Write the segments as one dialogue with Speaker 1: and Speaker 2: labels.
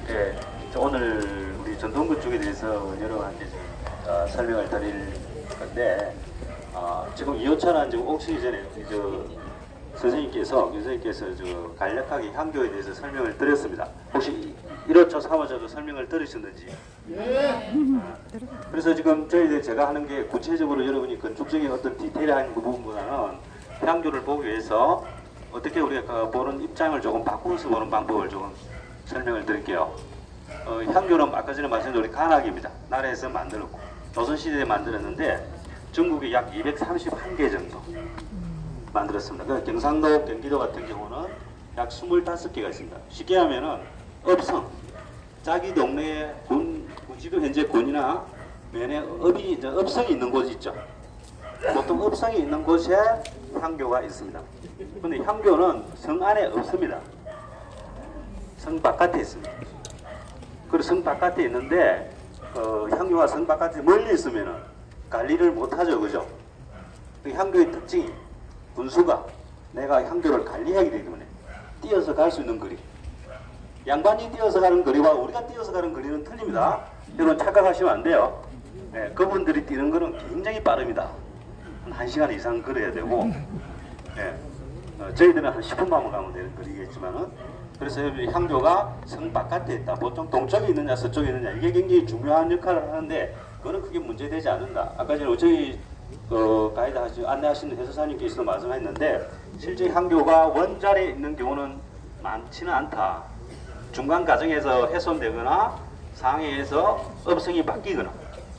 Speaker 1: 예, 오늘 우리 전동건축에 대해서 여러분한테 설명을 드릴 건데, 지금 2호차는 지금 오시기 전에 선생님께서 간략하게 향교에 대해서 설명을 드렸습니다. 혹시 1호차, 3호차도 설명을 들으셨는지? 예. 그래서 지금 저희들 제가 하는 게 구체적으로 여러분이 건축적인 어떤 디테일한 부분보다는 향교를 보기 위해서 어떻게 우리가 보는 입장을 조금 바꾸어서 보는 방법을 조금 설명을 드릴게요. 향교는 아까 전에 말씀드린 우리 간학입니다. 나라에서 만들었고 조선시대에 만들었는데 전국에 약 231개 정도 만들었습니다. 그러니까 경상도, 경기도 같은 경우는 약 25개가 있습니다. 쉽게 하면은 업성, 자기 동네에 지금 현재 군이나 면에 업성이 있는 곳이 있죠. 보통 업성이 있는 곳에 향교가 있습니다. 근데 향교는 성 안에 없습니다. 성 바깥에 있습니다. 그리고 성 바깥에 있는데 향교가 성 바깥에 멀리 있으면 관리를 못하죠. 그죠? 그 향교의 특징이 군수가 내가 향교를 관리하게 되기 때문에 뛰어서 갈 수 있는 거리, 양반이 뛰어서 가는 거리와 우리가 뛰어서 가는 거리는 틀립니다. 여러분 착각하시면 안 돼요. 네, 그분들이 뛰는 거는 굉장히 빠릅니다. 한 1시간 이상 걸어야 되고, 네, 저희들은 한 10분만 가면 되는 거리겠지만은, 그래서 향교가 성 바깥에 있다. 보통 동쪽에 있느냐 서쪽에 있느냐 이게 굉장히 중요한 역할을 하는데 그거는 크게 문제되지 않는다. 아까 전에 저희 가이드 안내하시는 해설사님께서도 말씀했는데 실제 향교가 원자리에 있는 경우는 많지는 않다. 중간 과정에서 훼손되거나 상해에서 업성이 바뀌거나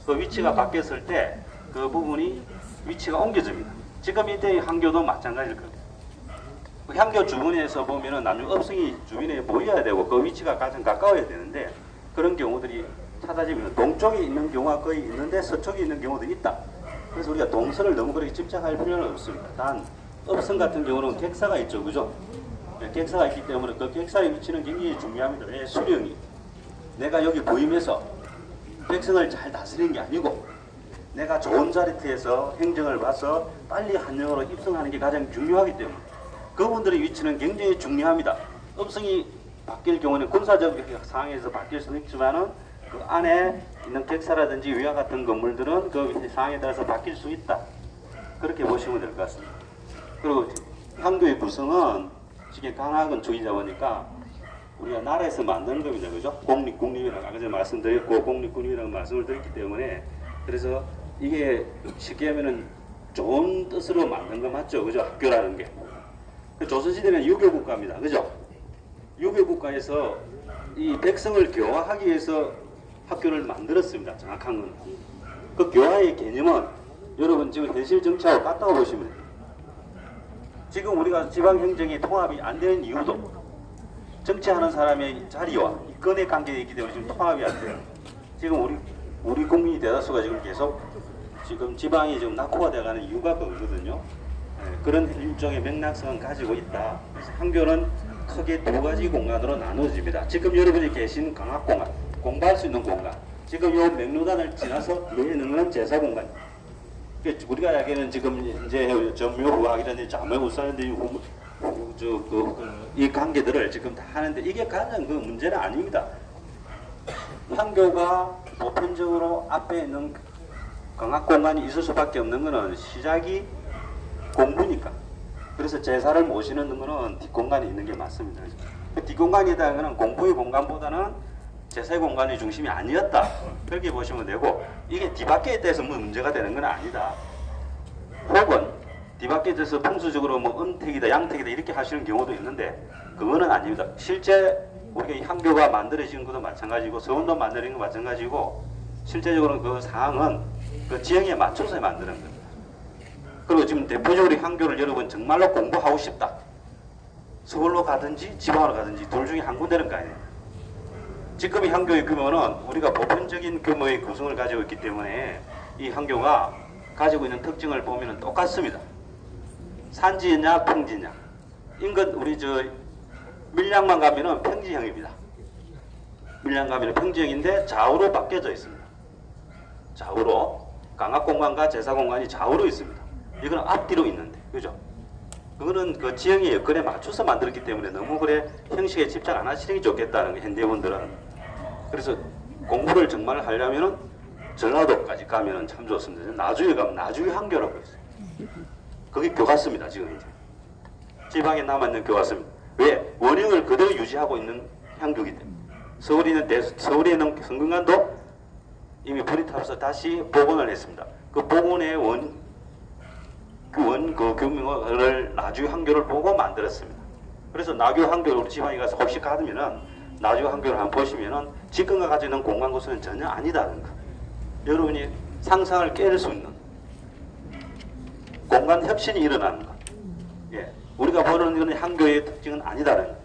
Speaker 1: 그 위치가 바뀌었을 때 그 부분이 위치가 옮겨집니다. 지금 이때 향교도 마찬가지일 겁니다. 그 향교 주변에서 보면은 나중에 업성이 주변에 보여야 되고 그 위치가 가장 가까워야 되는데 그런 경우들이 찾아지면 동쪽에 있는 경우가 거의 있는데 서쪽에 있는 경우도 있다. 그래서 우리가 동선을 너무 그렇게 집착할 필요는 없습니다. 단 업성 같은 경우는 객사가 있죠, 그죠? 네, 객사가 있기 때문에 그 객사의 위치는 굉장히 중요합니다. 왜? 수령이 내가 여기 보임에서 백성을 잘 다스리는 게 아니고 내가 좋은 자리에서 행정을 봐서 빨리 한영으로 입성하는 게 가장 중요하기 때문에 그분들의 위치는 굉장히 중요합니다. 업성이 바뀔 경우는 군사적 상황에서 바뀔 수는 있지만은 그 안에 있는 객사라든지 위와 같은 건물들은 그 상황에 따라서 바뀔 수 있다. 그렇게 보시면 될 것 같습니다. 그리고 향교의 구성은 지금 강학은 주의자 보니까 우리가 나라에서 만드는 겁니다. 그죠? 공립이라고 아까 전에 말씀드렸고 공립군립이라고 말씀을 드렸기 때문에 그래서 이게 쉽게 하면은 좋은 뜻으로 만든 거 맞죠? 그죠? 학교라는 게. 조선시대는 유교국가입니다. 그죠? 유교국가에서 이 백성을 교화하기 위해서 학교를 만들었습니다. 정확한 건. 그 교화의 개념은 여러분 지금 현실 정치하고 같다고 보시면 돼요. 지금 우리가 지방행정이 통합이 안 되는 이유도 정치하는 사람의 자리와 이권의 관계에 있기 때문에 지금 통합이 안 돼요. 지금 우리 국민이 대다수가 지금 계속 지금 지방이 지금 낙후화되어가는 이유가 그거거든요. 그런 일종의 맥락성은 가지고 있다. 그래서 향교는 크게 두 가지 공간으로 나누어집니다. 지금 여러분이 계신 강학공간, 공부할 수 있는 공간. 지금 이 맥루단을 지나서 뒤에 있는 건 제사공간. 우리가 이야기하는 지금 이제 전묘후학이라든지 자매우사라든지 이 관계들을 지금 다 하는데 이게 가장 그 문제는 아닙니다. 향교가 보편적으로 앞에 있는 강학공간이 있을 수밖에 없는 것은 시작이 공부니까. 그래서 제사를 모시는 거는 뒷공간에 있는 게 맞습니다. 그 뒷공간이라는 것은 공부의 공간보다는 제사의 공간이 중심이 아니었다. 그렇게 보시면 되고 이게 뒤바뀌에 있다해서 뭐 문제가 되는 건 아니다. 혹은 뒤바뀌에 있어서 풍수적으로 뭐 음택이다 양택이다 이렇게 하시는 경우도 있는데 그거는 아닙니다. 실제 우리가 향교가 만들어진 것도 마찬가지고 서원도 만드는 것도 마찬가지고 실제적으로 그 상황은 그 지형에 맞춰서 만드는 겁니다. 그리고 지금 대표적으로 향교를 여러분 정말로 공부하고 싶다. 서울로 가든지 지방으로 가든지 둘 중에 한 군데는 가야 됩니다. 지금의 향교의 규모는 우리가 보편적인 규모의 구성을 가지고 있기 때문에 이 향교가 가지고 있는 특징을 보면 똑같습니다. 산지냐 평지냐. 인근 우리 밀양만 가면은 평지형입니다. 밀양 가면은 평지형인데 좌우로 바뀌어져 있습니다. 좌우로 강학공간과 제사공간이 좌우로 있습니다. 이거는 앞뒤로 있는데, 그죠? 그거는 그 지형의 여건에 맞춰서 만들었기 때문에 너무 그래 형식에 집착 안 하시는 게 좋겠다는 게 현대분들은 그래서 공부를 정말 하려면은 전라도까지 가면은 참 좋습니다. 나주에 가면 나주의 한교라고 있어요. 거기 교과서입니다. 지금 이제 지방에 남아있는 교과서입니다. 왜? 원형을 그대로 유지하고 있는 향교이기 때문에. 서울에 있는 성균관도 이미 불이 타서 다시 복원을 했습니다. 그 복원의 그 교명을 나주 한교를 보고 만들었습니다. 그래서 나주 한교를 우리 지방에 가서 혹시 가면은 나주 한교를 한번 보시면은 지금과 가지고 있는 공간 구조는 전혀 아니다는 거. 여러분이 상상을 깨를 수 있는 공간 혁신이 일어나는 것. 예, 우리가 보는 것은 향교의 특징은 아니다는 것.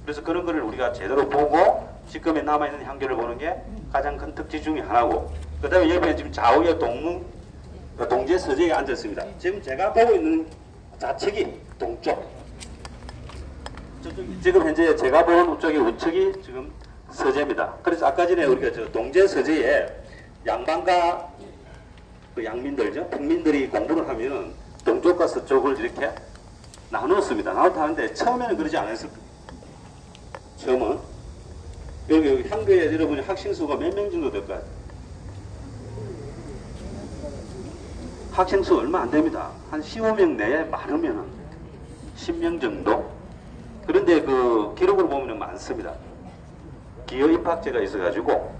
Speaker 1: 그래서 그런 것을 우리가 제대로 보고 지금에 남아있는 향교를 보는 게 가장 큰 특징 중에 하나고, 그 다음에 옆에 지금 좌우에 동제 서재에 앉았습니다. 지금 제가 보고 있는 좌측이 동쪽, 지금 현재 제가 보는 우측이 지금 서재입니다. 그래서 아까 전에 우리가 저 동제 서재에 양반과 그 양민들죠, 평민들이 공부를 하면은 동쪽과 서쪽을 이렇게 나누었습니다. 나누었다는데 처음에는 그러지 않았을 거예요. 처음은 여기 향교에 여러분이 학생 수가 몇 명 정도 될까요? 학생 수 얼마 안 됩니다. 한 15명 내에 많으면 10명 정도. 그런데 그 기록을 보면 많습니다. 기여 입학제가 있어가지고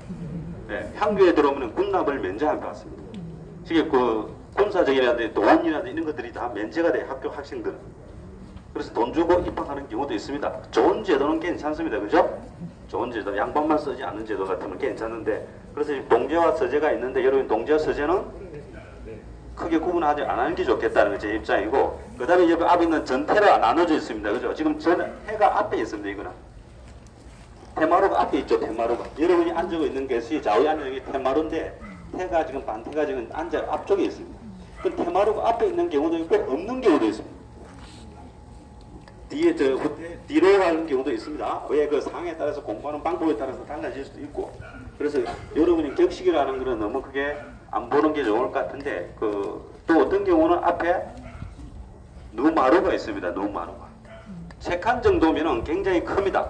Speaker 1: 향교에 들어오면 군납을 면제한 것 같습니다. 지금 그 군사적이라든지 도안이라든지 이런 것들이 다 면제가 돼요. 학교 학생들은. 그래서 돈 주고 입학하는 경우도 있습니다. 좋은 제도는 괜찮습니다. 그죠? 좋은 제도, 양반만 쓰지 않는 제도 같으면 괜찮은데, 그래서 동제와 서제가 있는데 여러분 동제와 서제는 크게 구분하지 안 하는 게 좋겠다는 게 제 입장이고, 그 다음에 옆에 앞에 있는 전태가 나눠져 있습니다. 그죠? 지금 해가 앞에 있습니다. 이거는 테마루가 앞에 있죠. 테마루가 여러분이 앉고 있는 것이 좌우에 앉는 게 테마루인데, 태가 지금 반태가 지금 앉아 앞쪽에 있습니다. 그 테마루가 앞에 있는 경우도 있고 없는 경우도 있습니다. 뒤에 뒤로 가는 경우도 있습니다. 왜? 그 상에 따라서 공부하는 방법에 따라서 달라질 수도 있고. 그래서 여러분이 격식이라는 거는 너무 크게 안 보는 게 좋을 것 같은데, 또 어떤 경우는 앞에 누마루가 있습니다. 누마루가 세 칸 정도면은 굉장히 큽니다.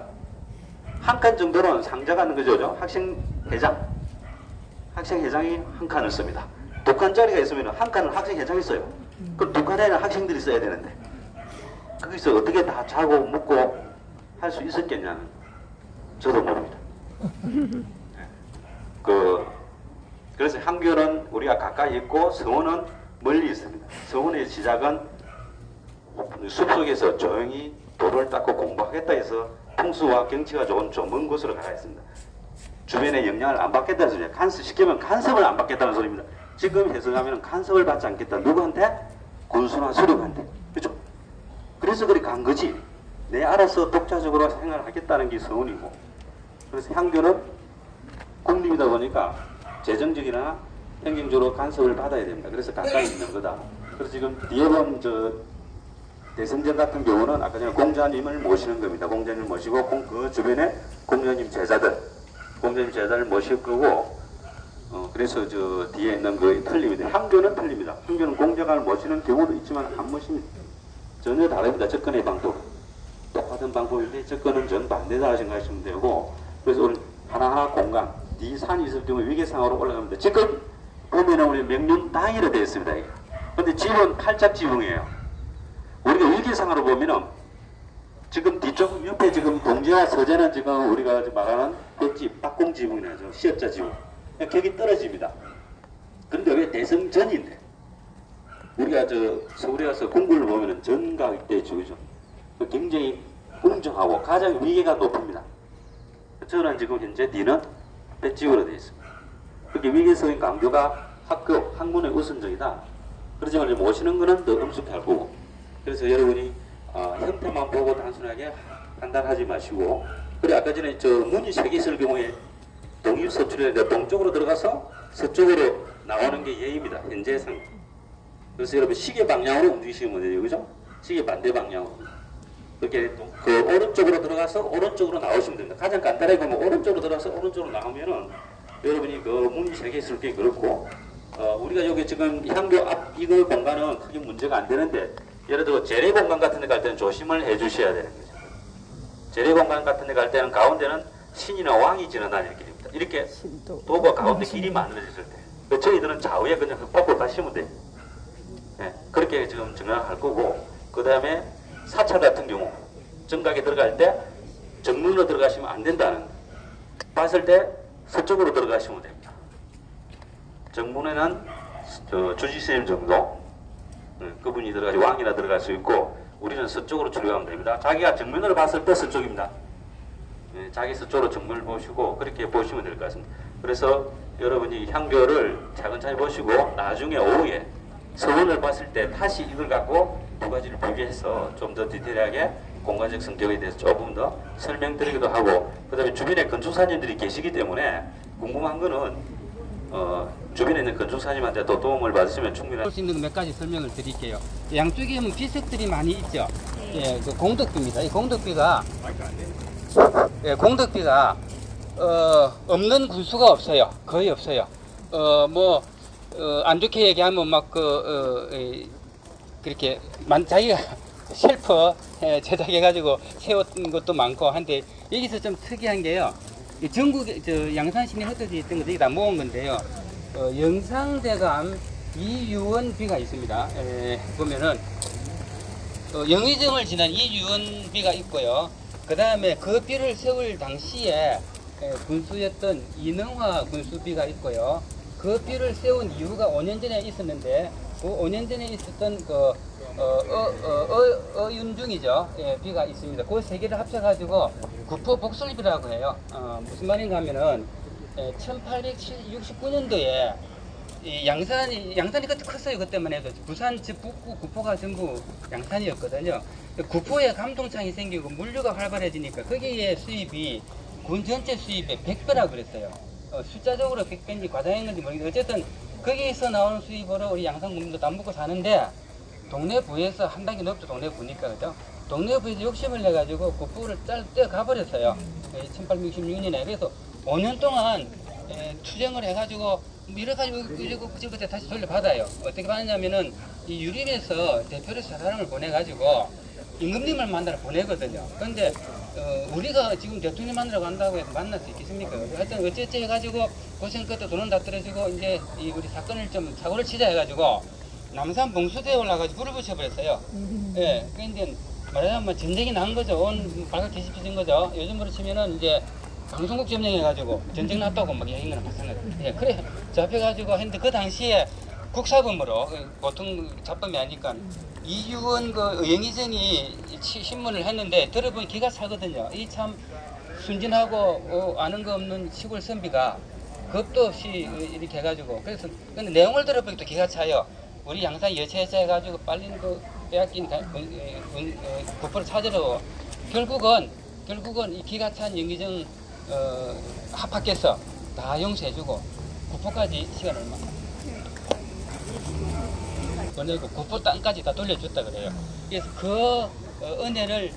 Speaker 1: 한 칸 정도는 상자가 있는 거죠. 학생회장이 한 칸을 씁니다. 두 칸짜리가 있으면 한 칸은 학생회장이 써요. 그럼 두 칸에는 학생들이 써야 되는데, 거기서 어떻게 다 자고 먹고 할 수 있었겠냐는 저도 모릅니다. 그래서 향교는 우리가 가까이 있고 서원은 멀리 있습니다. 서원의 시작은 숲속에서 조용히 돌을 닦고 공부하겠다 해서 풍수와 경치가 좋은 좀 먼 곳으로 가야 했습니다. 주변에 영향을 안 받겠다는 소리예요. 시키면 간섭을 안 받겠다는 소리입니다. 지금 해석하면 간섭을 받지 않겠다. 누구한테? 군수나 수령한테. 그렇죠? 그래서 그리 간 거지. 내 알아서 독자적으로 생활하겠다는 게 서원이고, 그래서 향교는 국립이다 보니까 재정적이나 행정적으로 간섭을 받아야 됩니다. 그래서 가까이 있는 거다. 그래서 지금 뒤에 본 대성전 같은 경우는 아까 전에 공자님을 모시는 겁니다. 공자님을 모시고 그 주변에 공자님 제자를 모실 거고, 그래서 저 뒤에 있는 그 틀립니다. 향교는 틀립니다. 향교는 공자를 모시는 경우도 있지만 안 모십니다. 전혀 다릅니다. 접근의 방법. 똑같은 방법인데 접근은 전 반대다 생각하시면 되고, 그래서 오늘 하나하나 공간, 뒤 산이 있을 경우 위계상으로 올라갑니다. 지금 보면은 우리 명륜 당이로 되어 있습니다. 근데 지붕은 팔짝 지붕이에요. 우리가 위계상으로 보면은 지금 뒤쪽 옆에 지금 동제와 서제는 지금 우리가 말하는 뱃집, 박공 지붕이라죠. 시업자 지붕. 격이 떨어집니다. 그런데 왜 대성전인데? 우리가 서울에 가서 궁궐을 보면은 전가 때 주죠. 굉장히 웅장하고 가장 위계가 높습니다. 저는 지금 현재 뒤는 뱃집으로 되어 있습니다. 그렇게 위계성의 강조가 학문의 우선적이다. 그렇지만 모시는 것은 더 엄숙할 거고. 그래서 여러분이 형태만 보고 단순하게 판단하지 마시고, 그래 아까 전에 문이 3개 있을 경우에 동입서출에 동쪽으로 들어가서 서쪽으로 나오는 게 예입니다. 현재상. 그래서 여러분 시계 방향으로 움직이시면 돼요. 그죠? 시계 반대 방향으로. 그렇게 그 오른쪽으로 들어가서 오른쪽으로 나오시면 됩니다. 가장 간단하게 보면 오른쪽으로 들어가서 오른쪽으로 나오면은 여러분이 그 문이 3개 있을 게 그렇고, 우리가 여기 지금 향교 앞 이거 공간은 크게 문제가 안 되는데, 예를 들어 재래 공간 같은 데 갈 때는 조심을 해 주셔야 되는 거죠. 재래 공간 같은 데 갈 때는 가운데는 신이나 왕이 지나다니는 길입니다. 이렇게 도가 가운데 길이 만들어졌을 때 저희들은 좌우에 그냥 흙밥을 가시면 돼요. 예, 그렇게 지금 정할 거고, 그 다음에 사찰 같은 경우 정각에 들어갈 때 정문으로 들어가시면 안 된다는 거. 봤을 때 서쪽으로 들어가시면 됩니다. 정문에는 주지스님 정도 그분이 들어가지 왕이나 들어갈 수 있고, 우리는 서쪽으로 출입하면 됩니다. 자기가 정면으로 봤을 때 서쪽입니다. 예, 자기 서쪽으로 정문을 보시고 그렇게 보시면 될 것 같습니다. 그래서 여러분이 향교를 차근차근 보시고 나중에 오후에 서원을 봤을 때 다시 이걸 갖고 두 가지를 비교해서 좀 더 디테일하게 공간적 성격에 대해서 조금 더 설명드리기도 하고, 그 다음에 주변에 건축사님들이 계시기 때문에 궁금한 거는 주변에 있는 건축사님한테 또 도움을 받으시면 충분히
Speaker 2: 할 수 있는 몇 가지 설명을 드릴게요. 양쪽에 보면 비석들이 많이 있죠. 예, 그 공덕비입니다. 이 공덕비가 없는 군수가 없어요. 거의 없어요. 안 좋게 얘기하면 막 그렇게 자기가 셀프 제작해가지고 세웠던 것도 많고 한데, 여기서 좀 특이한 게요. 전국 양산시내 흩어져 있던 것들이 다 모은 건데요. 영상대감 이유원비가 있습니다. 보면은 영의정을 지난 이유원비가 있고요. 그 다음에 그 비를 세울 당시에 군수였던 이능화 군수비가 있고요. 그 비를 세운 이유가 5년 전에 있었는데, 그 5년 전에 있었던 어윤중이죠. 예, 비가 있습니다. 그 세 개를 합쳐가지고 구포 복술비라고 해요. 무슨 말인가 하면은 1869년도에 양산이 그때 컸어요. 그때만 해도 부산, 북구, 구포가 전부 양산이었거든요. 구포에 감동창이 생기고 물류가 활발해지니까 거기에 수입이 군 전체 수입의 100배라고 그랬어요. 숫자적으로 100배인지 과장인 건지 모르겠는데, 어쨌든 거기에서 나오는 수입으로 우리 양산군민도 다 먹고 사는데, 동네부에서 한 단계 높죠. 동네부니까, 그죠? 동네부에서 욕심을 내가지고 구포를 떼어 가버렸어요. 1866년에. 그래서 5년 동안 투쟁을 해가지고 이러고 그때 다시 돌려받아요. 어떻게 받느냐면은 이 유림에서 대표로 사람을 보내가지고 임금님을 만나러 보내거든요. 그런데 우리가 지금 대통령 만나러 간다고 해서 만날 수 있겠습니까? 하여튼 어쨌든 해가지고 고생 끝에 돈은 다 떨어지고 이제 우리 사건을 좀 사고를 치자 해가지고 남산 봉수대에 올라가지고 불을 붙여버렸어요. 예, 그런데 말하자면 전쟁이 난 거죠. 온 발각 뒤집혀진 거죠. 요즘으로 치면은 이제 방송국 점령해가지고 전쟁 났다고 막 얘기하는 거랑 마찬가지. 예, 그래 잡혀가지고 했는데, 그 당시에 국사범으로, 보통 잡범이 아니니까 이유원 영의정이 신문을 했는데 들어보니 기가 차거든요. 이 참 순진하고 아는 거 없는 시골 선비가 겁도 없이 이렇게 해가지고, 그래서 근데 내용을 들어보니 또 기가 차요. 우리 양산 여체해서 해가지고 빨리 빼앗긴 구포를 찾으러 결국은 이 기가 찬 영의정 합학해서 다 용서해주고 구포까지 시간 얼마 보내고 구포 땅까지 다 돌려줬다 그래요. 그래서 그 은혜를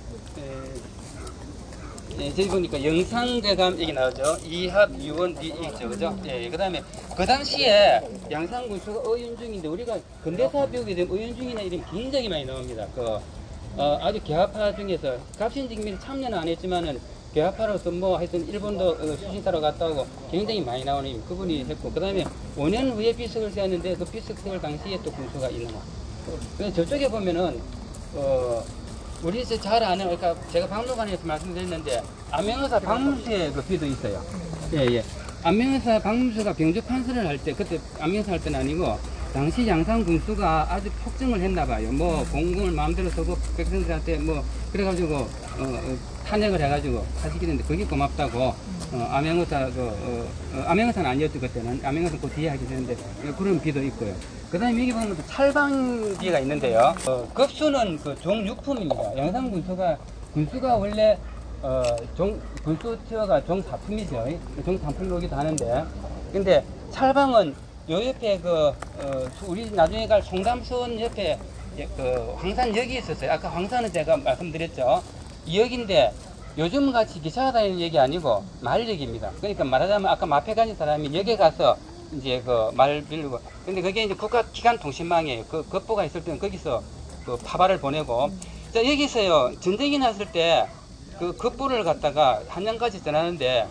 Speaker 2: 저기 보니까 영상대감 얘기 나오죠. 이합 유원 있죠, 그죠? 예, 그다음에 그 당시에 양산군수가 어윤중인데, 우리가 근대사 배우게 되면 어윤중이나 이름 굉장히 많이 나옵니다. 아주 개화파 중에서 갑신직밀 참여는 안 했지만은 개화파로서 하여튼 일본도 수신사로 갔다 오고 굉장히 많이 나오는 그분이 했고, 그 다음에 5년 후에 비석을 세웠는데 그 비석 세울 당시에 또 군수가 있는 거. 그래서 저쪽에 보면은 우리 잘 아는, 그러니까 제가 박물관에서 말씀드렸는데 안명의사 박문수의 그 비도 있어요. 예. 안명의사 박문수가 병조 판서를 할 때, 그때 안명의사 할 때는 아니고 당시 양산 군수가 아주 폭정을 했나 봐요. 공공을 마음대로 쓰고 백성들한테 그래가지고 탄핵을 해가지고 하시게 됐는데, 그게 고맙다고 암행의사 암행의사는 아니었죠 그때는. 암행의사 그 뒤에 하게 되는데 그런 비도 있고요. 그 다음에 여기 보면 또 찰방비가 있는데요. 급수는 종육품입니다. 양산 군수가 원래 군수 티어가 종사품이죠. 종상품으로 오기도 하는데, 근데 찰방은 요 옆에 우리 나중에 갈 송담수원 옆에 황산역이 있었어요. 아까 황산은 제가 말씀드렸죠. 이 역인데 요즘 같이 기차가 다니는 역이 아니고 말역입니다. 그러니까 말하자면 아까 마페 가진 사람이 역에 가서 이제 말 빌리고, 근데 그게 이제 국가기관통신망이에요. 급보가 있을 때는 거기서 파발을 보내고, 자, 여기서요 전쟁이 났을 때 그 급부를 갖다가 한양까지 전하는데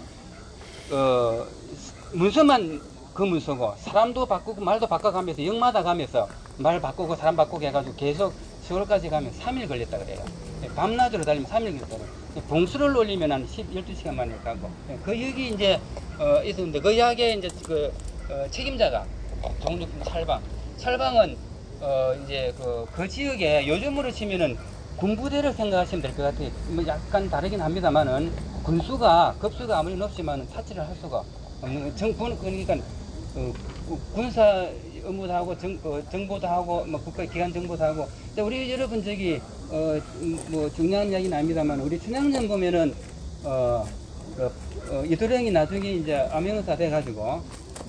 Speaker 2: 문서만 그 문서고 사람도 바꾸고 말도 바꿔가면서 역마다 가면서 말 바꾸고 사람 바꾸고 해가지고 계속 서울까지 가면 3일 걸렸다 그래요. 밤낮으로 달리면 3일 걸렸다 그래요. 봉수를 올리면 한 12시간 만에 가고 그 여기 이제 있었는데 그 약의 이제 책임자가 정육품 찰방은 이제 그 지역에 요즘으로 치면은 군부대를 생각하시면 될 것 같아요. 뭐 약간 다르긴 합니다만은 급수가 아무리 높지만 사치를 할 수가 없는 정부는 그러니까 군사 업무도 하고 정보도 하고 뭐 국가기관 정보도 하고 우리 여러분 저기 뭐 중요한 이야기는 아닙니다만 우리 춘향전 보면은 이도령이 나중에 이제 암행의사 돼가지고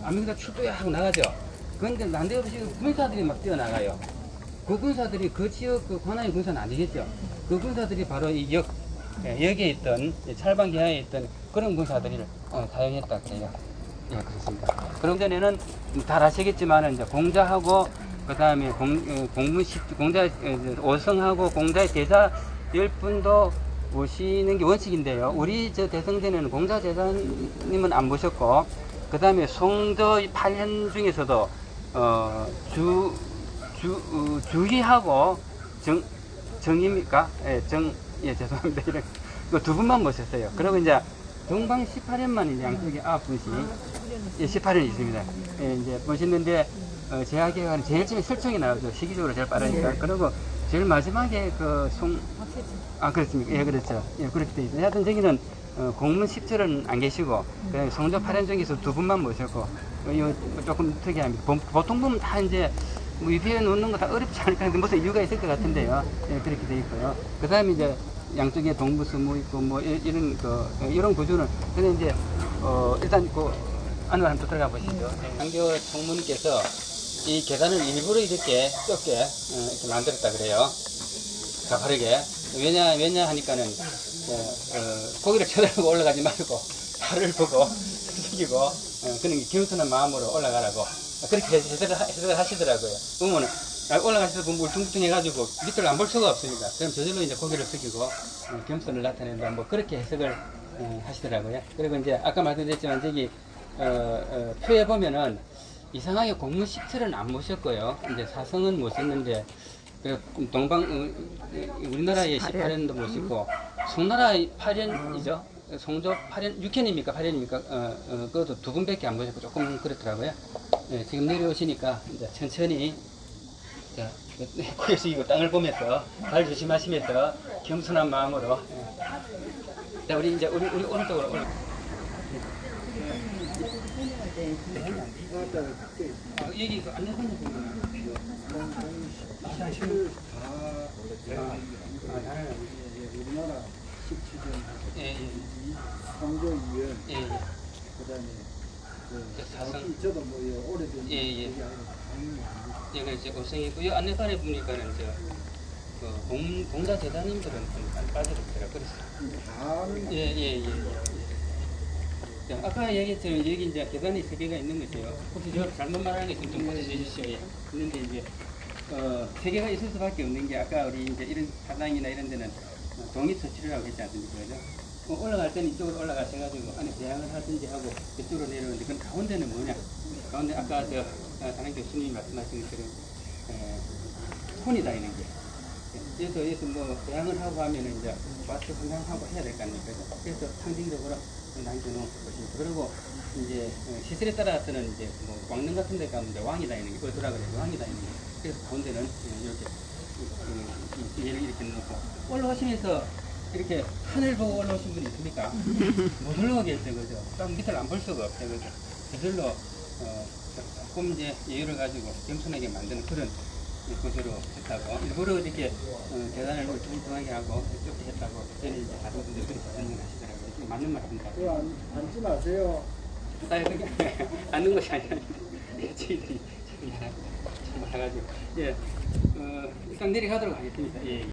Speaker 2: 암행의사 출두해 하고 나가죠. 그런데 난데없이 군사들이 막 뛰어나가요. 그 군사들이 그 지역 그 관할 군사는 아니겠죠. 그 군사들이 바로 이 역에 있던 찰방기하에 있던 그런 군사들을 사용했다 그래요. 예, 그렇습니다. 그런 전에는 잘 아시겠지만 이제 공자하고 그 다음에 공자 5성하고 공자의 대사 10분도 모시는 게 원칙인데요. 우리 저 대성전에는 공자 대사님은 안 모셨고 그 다음에 송도 8현 중에서도 주희하고 정입니까? 예, 죄송합니다. 이런 두 분만 모셨어요. 그리고 이제 동방 18년만 이제 양쪽에 9분씩 18년이 있습니다. 예, 이제 모셨는데 제하계가 제일 처음에 설정이 나오죠. 시기적으로 제일 빠르니까. 그리고 제일 마지막에 그렇습니까? 예, 그렇죠. 예, 그렇게 돼 있어요. 하여튼 저기는 공문 10절은 안 계시고 성조 8년 중에서 두 분만 모셨고 이거 조금 특이합니다. 보통 보면 다 이제 뭐 위에 놓는 거 다 어렵지 않을까 하는데 무슨 이유가 있을 것 같은데요. 예, 그렇게 돼 있고요. 그 다음에 이제 양쪽에 동부수무 있고 뭐 이런 구조는 근데 이제 일단 안으로 한번 들어가 보시죠. 장교 총무님께서 이 계단을 일부러 이렇게 좁게 이렇게 만들었다 그래요. 가파르게. 왜냐 하니까는 고기를 쳐다보고 올라가지 말고 발을 보고 숙이고 그런 겸손한 마음으로 올라가라고 그렇게 해석을 하시더라고요. 보면은 올라가셔서 보면 울퉁불퉁 해가지고 밑을 안 볼 수가 없으니까 그럼 저절로 이제 고개를 숙이고 겸손을 나타낸다 뭐 그렇게 해석을 하시더라고요. 그리고 이제 아까 말씀드렸지만 저기 표에 보면은 이상하게 공문 10철은 안 모셨고요. 이제 사성은 모셨는데 동방 우리나라의 18년도 모시고 송나라 8년이죠. 송조 8년 6년입니까 8년입니까? 그것도 두 분밖에 안 모셨고 조금 그렇더라고요. 예, 지금 내려오시니까 이제 천천히 자, 고개 숙이고 땅을 보면서 발 조심하시면서 겸손한 마음으로 자, 우리 이제 우리 오른쪽으로 올라. 여기 그 안내선이 보면
Speaker 3: 우리나라 17년 성조 이후에 그다음에
Speaker 2: 사성
Speaker 3: 저도 뭐 오래된
Speaker 2: 예, 그래서 오성이고 이 안내판에 보니까는 공자 제자님들은 좀 빠져있더라고요. 그래서 예. 아까 얘기했지만 여기 이제 계단이 3개가 있는 것이에요. 혹시 저 잘못 말하는 게 있으면 좀 고쳐주십시오. 예. 있는데 이제 3개가 있을 수밖에 없는 게 아까 우리 이제 이런 사당이나 이런 데는 독립처치라고 했지 않습니까? 그죠? 올라갈 때는 이쪽으로 올라가셔가지고 안에 대항을 하든지 하고 이쪽으로 내려오는데 그 가운데는 뭐냐? 가운데 아까 담임 교수님이 말씀하신 것처럼 손이 다니는 게. 그래서 뭐 대항을 하고 하면은 이제 와서 건강하고 해야 될 거 아닙니까? 그래서 상징적으로 남겨놓은 것입니다. 그리고 이제 시설에 따라서는 이제 뭐 왕릉 같은 데 가면 이제 왕이 다니는 게 어디라 그래요? 왕이 다니는 게. 그래서 가운데는 이렇게 얘를 이렇게 놓고 올라오시면서 이렇게 하늘 보고 올라오신 분이 있습니까? 못 올라오겠어요, 그죠? 딱 밑을 안 볼 수가 없어요, 그죠? 저절로 조금 이제 여유를 가지고 겸손하게 만드는 그런 구조로 했다고 일부러 이렇게 계단을 울퉁불퉁하게 하고 이렇게 했다고 저는 이제 다른 분들이 그렇게 설명하시더라고요. 좀 맞는 말씀입니다.
Speaker 3: 앉지 마세요.
Speaker 2: 그게 앉는 것이 아니라 저희들이 좀 많아가지고 일단 내려가도록 하겠습니다. 예.